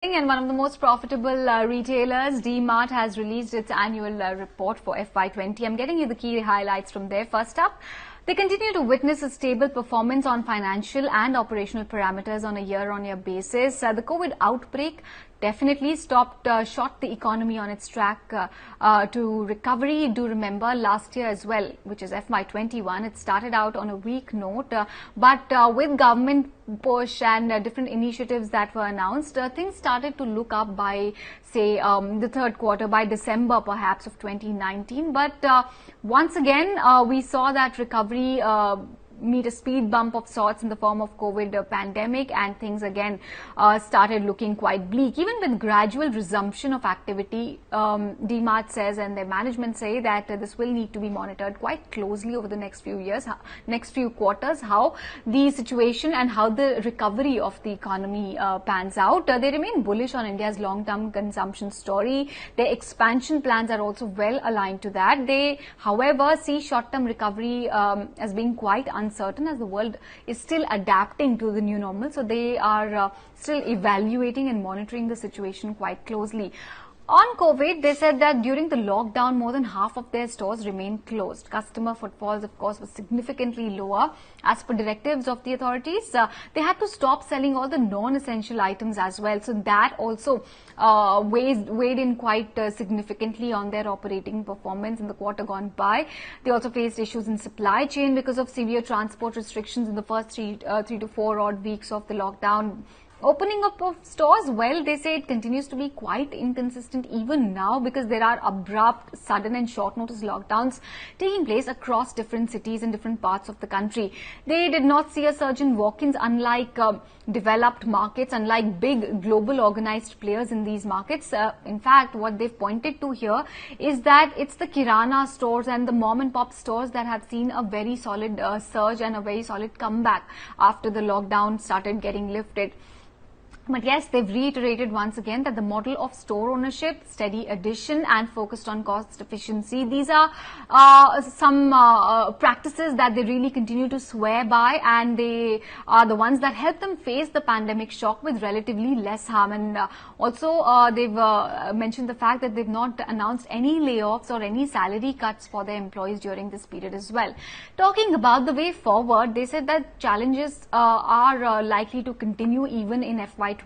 And one of the most profitable retailers, Dmart, has released its annual report for FY20. I'm getting you the key highlights from there. First up, they continue to witness a stable performance on financial and operational parameters on a year-on-year basis. The COVID outbreak definitely shot the economy on its track to recovery. Do remember last year as well, which is FY21, it started out on a weak note, but with government push and different initiatives that were announced, things started to look up by, say, the third quarter, by December perhaps of 2019. But once again, we saw that recovery meet a speed bump of sorts in the form of COVID pandemic, and things again started looking quite bleak. Even with gradual resumption of activity, Dmart says, and their management say that this will need to be monitored quite closely over the next few years, next few quarters, how the situation and how the recovery of the economy pans out. They remain bullish on India's long-term consumption story. Their expansion plans are also well aligned to that. They, however, see short-term recovery as being quite uncertain, as the world is still adapting to the new normal. So they are still evaluating and monitoring the situation quite closely. On COVID, they said that during the lockdown, more than half of their stores remained closed. Customer footfalls, of course, was significantly lower. As per directives of the authorities, they had to stop selling all the non-essential items as well. So that also weighed in quite significantly on their operating performance in the quarter gone by. They also faced issues in supply chain because of severe transport restrictions in the first three to 4 odd weeks of the lockdown. Opening up of stores, well, they say it continues to be quite inconsistent even now, because there are abrupt, sudden and short notice lockdowns taking place across different cities in different parts of the country. They did not see a surge in walk-ins, unlike developed markets, unlike big global organized players in these markets. In fact, what they've pointed to here is that it's the Kirana stores and the mom and pop stores that have seen a very solid surge and a very solid comeback after the lockdown started getting lifted. But yes, they've reiterated once again that the model of store ownership, steady addition and focused on cost efficiency, these are some practices that they really continue to swear by, and they are the ones that help them face the pandemic shock with relatively less harm. And also they've mentioned the fact that they've not announced any layoffs or any salary cuts for their employees during this period as well. Talking about the way forward, they said that challenges are likely to continue even in FY21.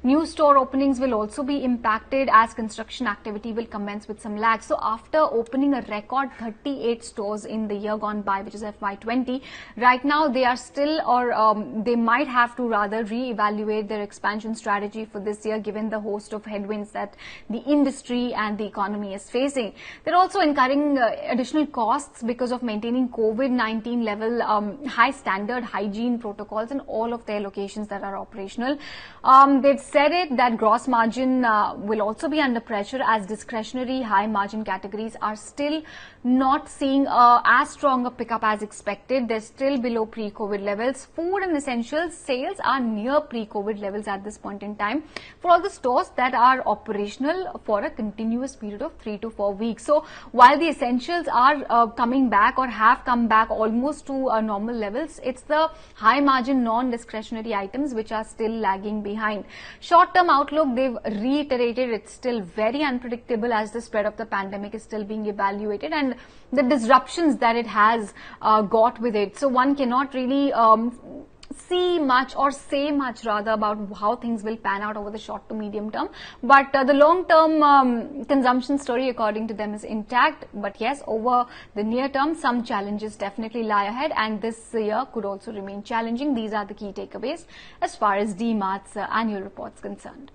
New store openings will also be impacted as construction activity will commence with some lag. So after opening a record 38 stores in the year gone by, which is FY20, right now they are still, or they might have to rather re-evaluate their expansion strategy for this year, given the host of headwinds that the industry and the economy is facing. They're also incurring additional costs because of maintaining COVID-19 level high standard hygiene protocols in all of their locations that are operational. They've said it that gross margin will also be under pressure, as discretionary high margin categories are still not seeing as strong a pickup as expected. They're still below pre-COVID levels. Food and essentials sales are near pre-COVID levels at this point in time for all the stores that are operational for a continuous period of 3 to 4 weeks. So while the essentials are coming back or have come back almost to normal levels, it's the high margin non-discretionary items which are still lagging behind. Short-term outlook, they've reiterated it's still very unpredictable as the spread of the pandemic is still being evaluated and the disruptions that it has got with it. So one cannot really see much or say much rather about how things will pan out over the short to medium term. But the long-term consumption story, according to them, is intact. But yes, over the near term, some challenges definitely lie ahead, and this year could also remain challenging. These are the key takeaways as far as Dmart's annual report is concerned.